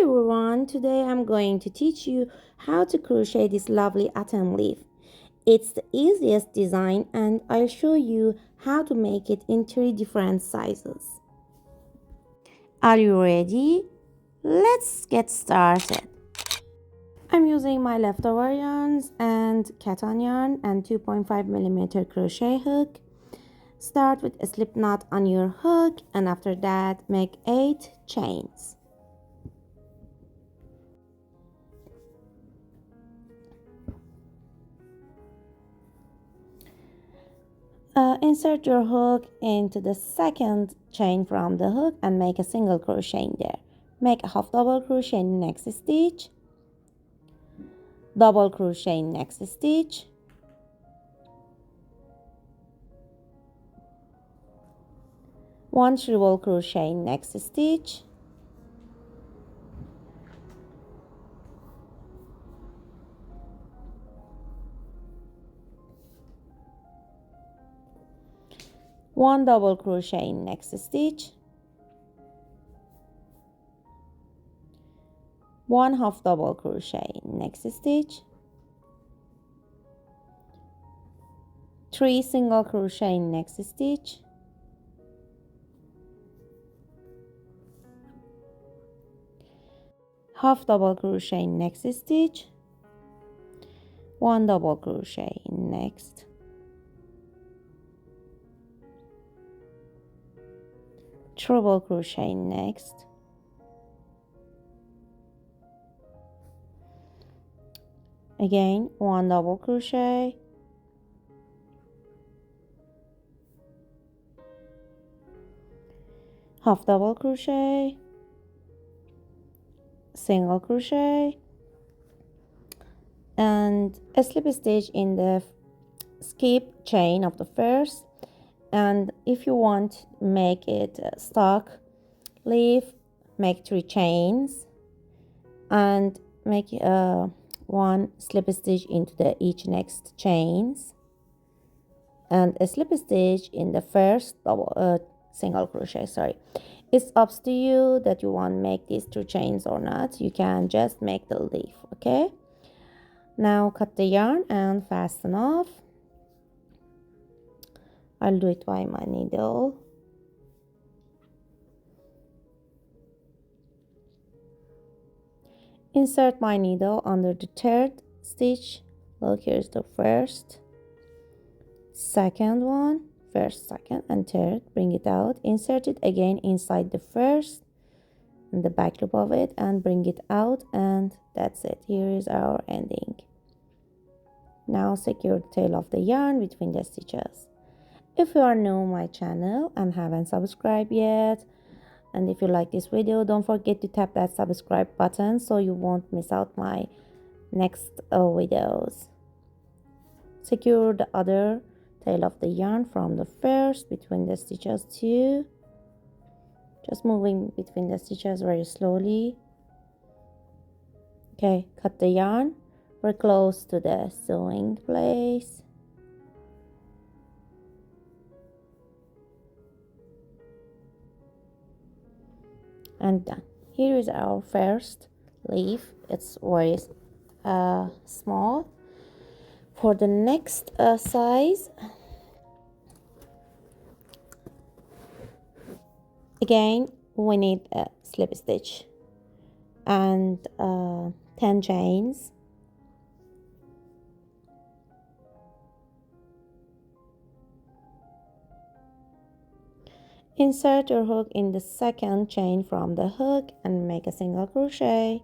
everyone, today I'm going to teach you how to crochet this lovely autumn leaf. It's the easiest design and I'll show you how to make it in 3 different sizes. Are you ready? Let's get started. I'm using my leftover yarns and cotton yarn and 2.5mm crochet hook. Start with a slip knot on your hook and after that make 8 chains. Insert your hook into the second chain from the hook and make a single crochet in there. Make a half double crochet in next stitch, double crochet in next stitch, one treble crochet in next stitch, one double crochet in next stitch, one half double crochet in next stitch, 3 single crochet in next stitch, half double crochet in next stitch, one double crochet in next, treble crochet in next, again one double crochet, half double crochet, single crochet, and a slip stitch in the skip chain of the first. And if you want make it stock leaf, make 3 chains and make one slip stitch into the each next chains and a slip stitch in the first single crochet. It's up to you that you want to make these 2 chains or not. You can just make the leaf. Okay, now cut the yarn and fasten off. I'll do it by my needle. Insert my needle under the 3rd stitch. Look, here's the first, second one, first, second and 3rd. Bring it out, insert it again inside the first and the back loop of it and bring it out, and that's it. Here is our ending. Now secure the tail of the yarn between the stitches. If you are new to my channel and haven't subscribed yet, and if you like this video, don't forget to tap that subscribe button so you won't miss out my next videos. Secure the other tail of the yarn from the first between the stitches too. Just moving between the stitches very slowly. Okay, cut the yarn. We're close to the sewing place. And done. Here is our first leaf. It's very small. For the next size, again we need a slip stitch and 10 chains. Insert your hook in the second chain from the hook and make a single crochet.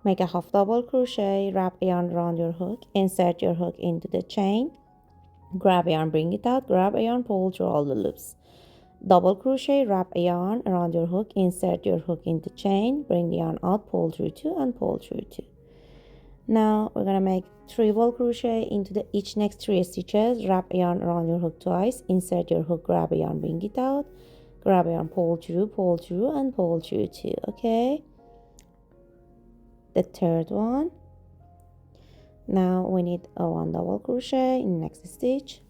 Make a half double crochet, wrap a yarn around your hook, insert your hook into the chain, grab a yarn, bring it out, grab a yarn, pull through all the loops. Double crochet, wrap a yarn around your hook, insert your hook into chain, bring the yarn out, pull through 2 and pull through 2. Now we're gonna make treble crochet into the each next 3 stitches. Wrap a yarn around your hook twice, insert your hook, grab a yarn, bring it out, grab a yarn, pull through and pull through 2. Okay, the 3rd one. Now we need a 1 double crochet in next stitch,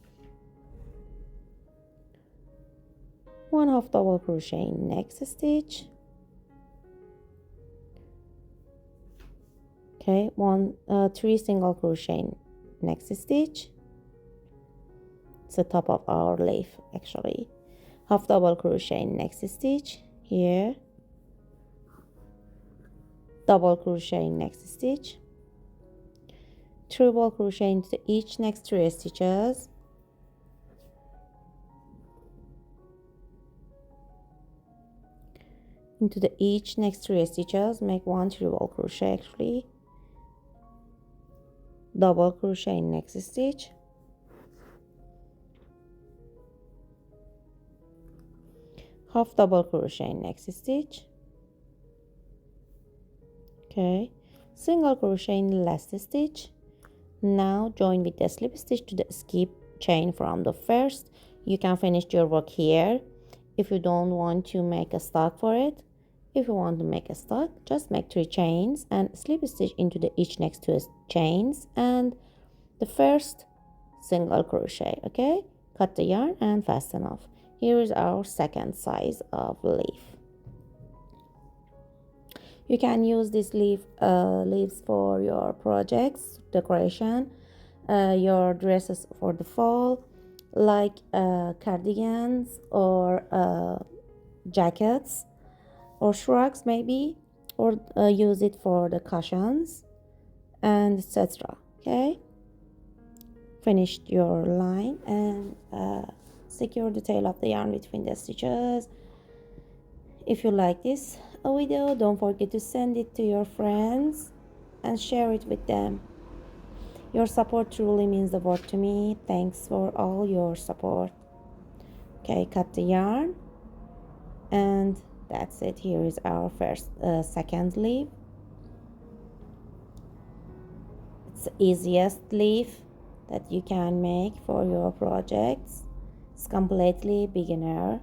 1 half double crochet in next stitch, Okay, 3 single crochet next stitch. It's the top of our leaf actually. Half double crochet next stitch here, double crochet next stitch, triple crochet into each next 3 stitches, into the each next 3 stitches make 1 triple crochet actually, double crochet next stitch, half double crochet next stitch, okay, single crochet in the last stitch. Now join with the slip stitch to the skip chain from the first. You can finish your work here if you don't want to make a stock for it. If you want to make a stock, just make 3 chains and slip stitch into the each next 2 chains and the first single crochet. Okay, cut the yarn and fasten off. Here is our second size of leaf. You can use these leaves for your projects, decoration, your dresses for the fall, like cardigans or jackets or shrugs maybe, or use it for the cushions and etc. Okay, finished your line and secure the tail of the yarn between the stitches. If you like this video, don't forget to send it to your friends and share it with them. Your support truly means the world to me. Thanks for all your support. Okay, cut the yarn and that's it. Here is our second leaf. It's the easiest leaf that you can make for your projects. It's completely beginner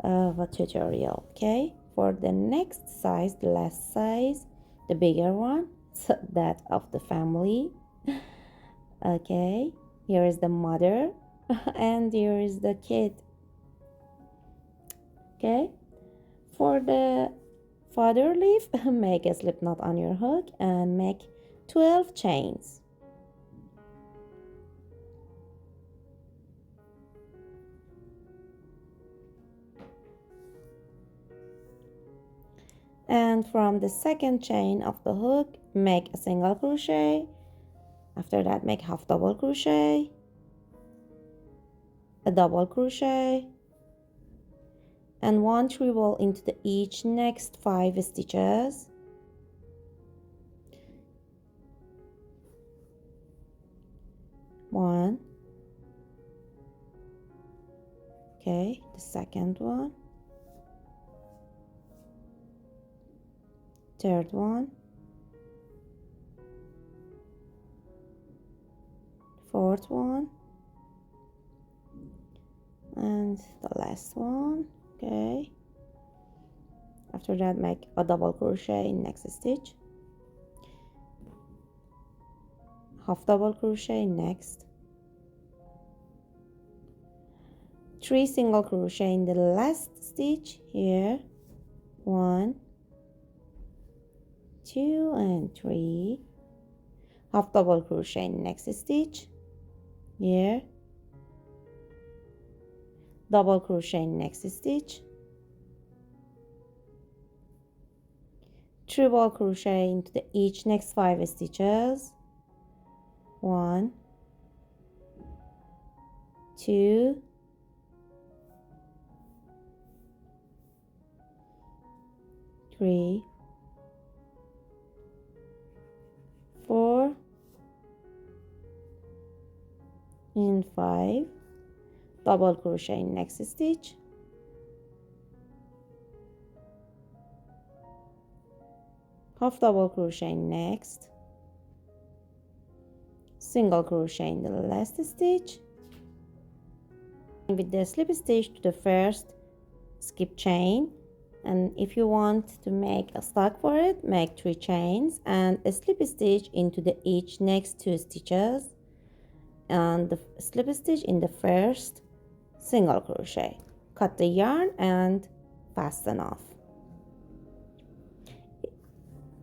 of a tutorial. Okay, for the next size, the last size, the bigger one, so that of the family. Okay, here is the mother and here is the kid. Okay, for the father leaf, make a slip knot on your hook and make 12 chains. And from the second chain of the hook, make a single crochet. After that, make half double crochet, a double crochet, and 1 treble into the each next 5 stitches. One. Okay, the second one, third one, fourth one, and the last one. Okay, after that make a double crochet in next stitch, half double crochet next, 3 single crochet in the last stitch here, 1, 2 and 3, half double crochet in next stitch here, double crochet in next stitch, triple crochet into the each next 5 stitches, 1, 2, 3, 4 and 5, double crochet in next stitch, half double crochet next, single crochet in the last stitch, with the slip stitch to the first skip chain. And if you want to make a stock for it, make 3 chains and a slip stitch into the each next 2 stitches and the slip stitch in the first single crochet. Cut the yarn and fasten off.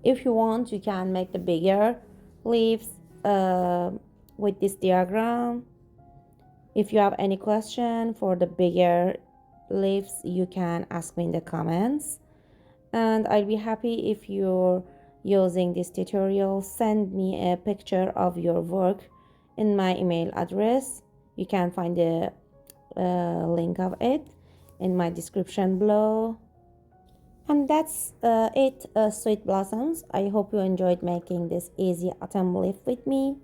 If you want, you can make the bigger leaves with this diagram. If you have any question for the bigger leaves, you can ask me in the comments, and I'll be happy if you're using this tutorial. Send me a picture of your work in my email address. You can find the link of it in my description below. And that's it, sweet blossoms. I hope you enjoyed making this easy autumn leaf with me.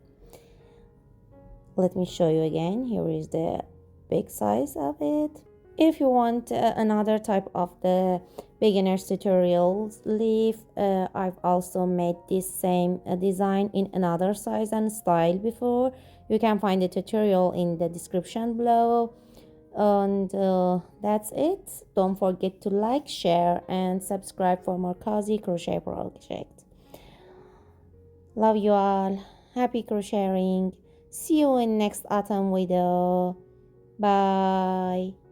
Let me show you again. Here is the big size of it. If you want another type of the beginners tutorials leaf, I've also made this same design in another size and style before. You can find the tutorial in the description below. And that's it. Don't forget to like, share, and subscribe for more cozy crochet project. Love you all. Happy crocheting. See you in next autumn video. Bye.